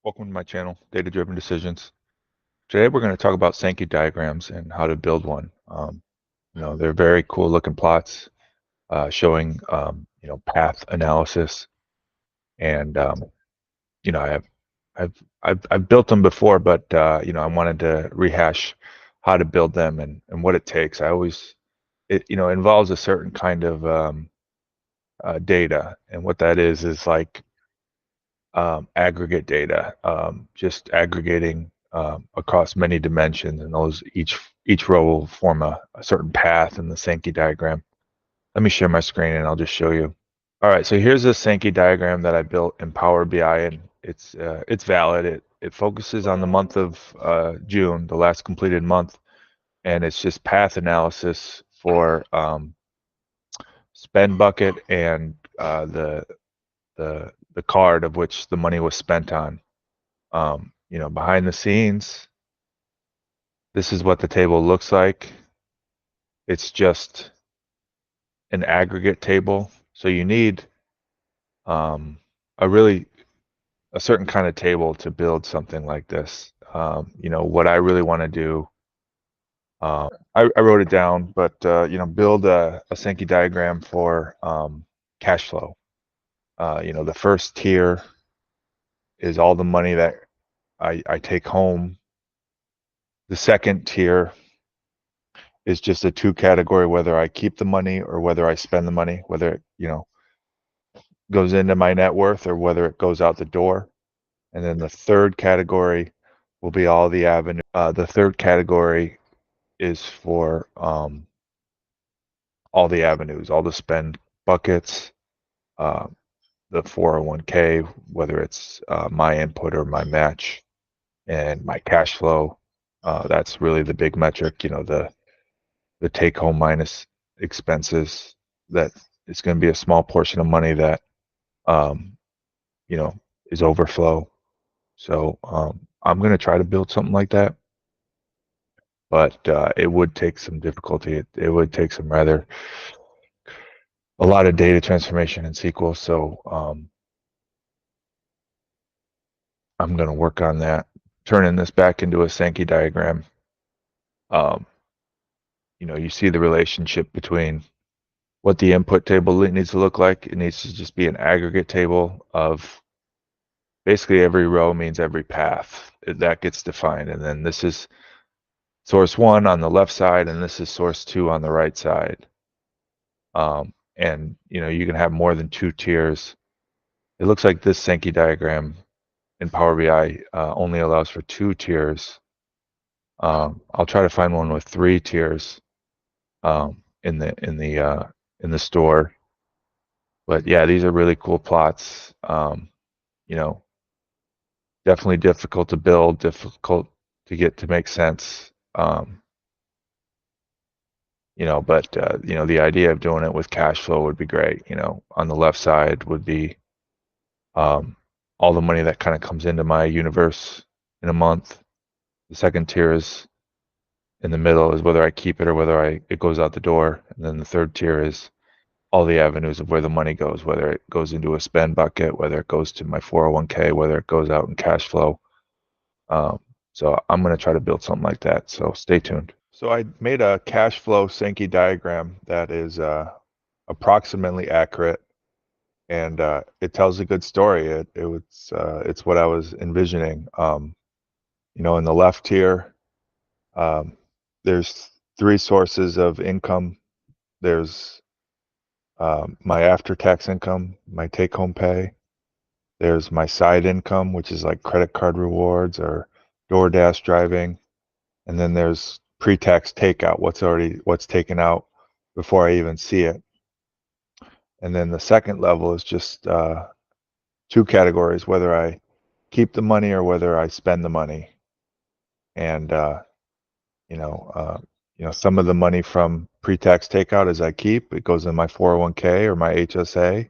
Welcome to my channel, Data Driven Decisions. Today we're going to talk about Sankey diagrams and how to build one. They're very cool looking plots showing, path analysis. And, I've built them before, but, I wanted to rehash how to build them and what it takes. It involves a certain kind of data. And what that is like aggregate data, just aggregating across many dimensions, and those each row will form a certain path in the Sankey diagram. Let me share my screen and I'll just show you. All right, so here's a Sankey diagram that I built in Power BI, and it's valid. It focuses on the month of June, the last completed month, and it's just path analysis for spend bucket and the card of which the money was spent on. Behind the scenes, this is what the table looks like. It's just an aggregate table. So you need um, a certain kind of table to build something like this. What I really want to do, I wrote it down, but build a Sankey diagram for cash flow. The first tier is all the money that I take home. The second tier is just a two category, whether I keep the money or whether I spend the money, whether it, goes into my net worth or whether it goes out the door. And then the third category will be all the avenue. The third category is for all the avenues, all the spend buckets, uh, the 401k, whether it's my input or my match, and my cash flow. That's really the big metric, the take home minus expenses. That it's going to be a small portion of money that um, is overflow. So I'm going to try to build something like that, but it would take some difficulty. It would take a lot of data transformation in SQL. So I'm going to work on that, turning this back into a Sankey diagram. Um, you see the relationship between what the input table needs to look like. It needs to just be an aggregate table of basically every row means every path that gets defined. And then this is source one on the left side, and this is source two on the right side. And you can have more than two tiers. It looks like this Sankey diagram in Power BI only allows for two tiers. I'll try to find one with three tiers in the store. But yeah, these are really cool plots. You know, Definitely difficult to build, difficult to get to make sense. But the idea of doing it with cash flow would be great. On the left side would be all the money that kind of comes into my universe in a month. The second tier is in the middle, is whether I keep it or whether it goes out the door. And then the third tier is all the avenues of where the money goes, whether it goes into a spend bucket, whether it goes to my 401k, whether it goes out in cash flow. So I'm going to try to build something like that. So stay tuned. So I made a cash flow Sankey diagram that is approximately accurate, and it tells a good story. It's what I was envisioning. In the left here, there's three sources of income. There's my after-tax income, my take-home pay. There's my side income, which is like credit card rewards or DoorDash driving. And then there's pre-tax takeout, what's taken out before I even see it. And then the second level is just two categories, whether I keep the money or whether I spend the money. And some of the money from pre-tax takeout is I keep. It goes in my 401k or my HSA.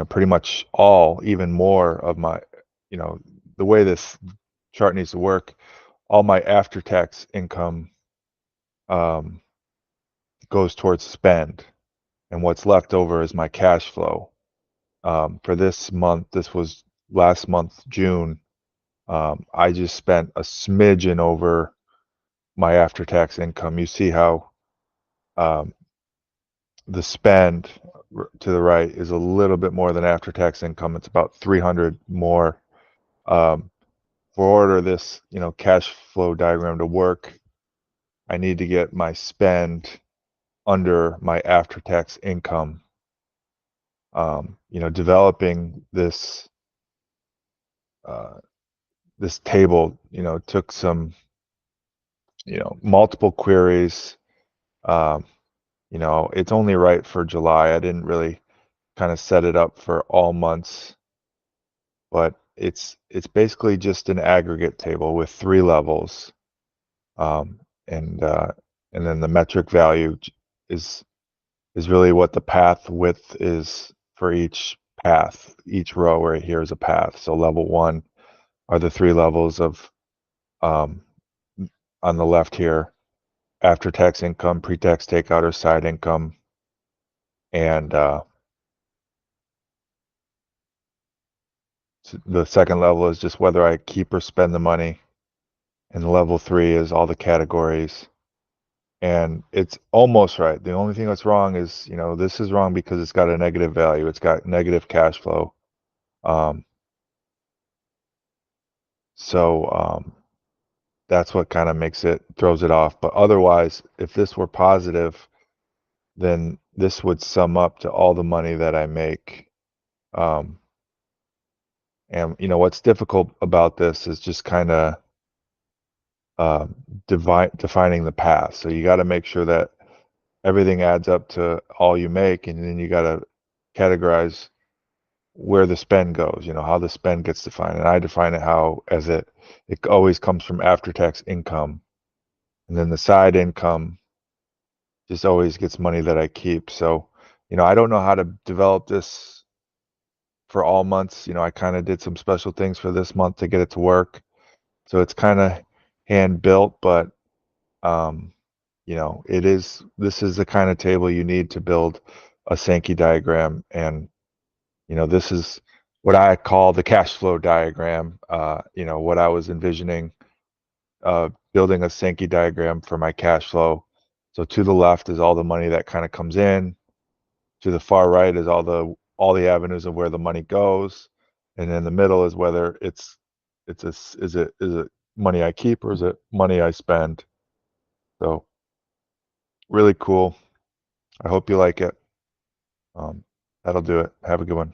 Pretty much all, even more of my, the way this chart needs to work, all my after-tax income goes towards spend, and what's left over is my cash flow. For this month, this was last month, June, I just spent a smidgen over my after-tax income. You see how um, the spend to the right is a little bit more than after-tax income. It's about 300 more. Um, for order this, cash flow diagram to work, I need to get my spend under my after-tax income. Developing this table, took some, multiple queries. Um, it's only right for July. I didn't really kind of set it up for all months, but it's basically just an aggregate table with 3 levels, um, and uh, and then the metric value is is really what the path width is for each path. Each row right here is a path. So level 1 are the 3 levels of um, on the left here, after-tax income, pre-tax takeout or side income, and the second level is just whether I keep or spend the money, and level 3 is all the categories. And it's almost right. The only thing that's wrong is, this is wrong because it's got a negative value. It's got negative cash flow. Um, so that's what kind of throws it off. But otherwise, if this were positive, then this would sum up to all the money that I make. Um, and what's difficult about this is just kind of um, defining the path. So you got to make sure that everything adds up to all you make, and then you got to categorize where the spend goes. How the spend gets defined, and I define it it always comes from after-tax income, and then the side income just always gets money that I keep. So, I don't know how to develop this for all months. I kind of did some special things for this month to get it to work. So it's kind of hand built, but um, this is the kind of table you need to build a Sankey diagram. And, this is what I call the cash flow diagram. What I was envisioning, building a Sankey diagram for my cash flow. So to the left is all the money that kind of comes in. To the far right is all the avenues of where the money goes, and in the middle is whether is it money I keep or is it money I spend. So really cool. I hope you like it. That'll do it. Have a good one.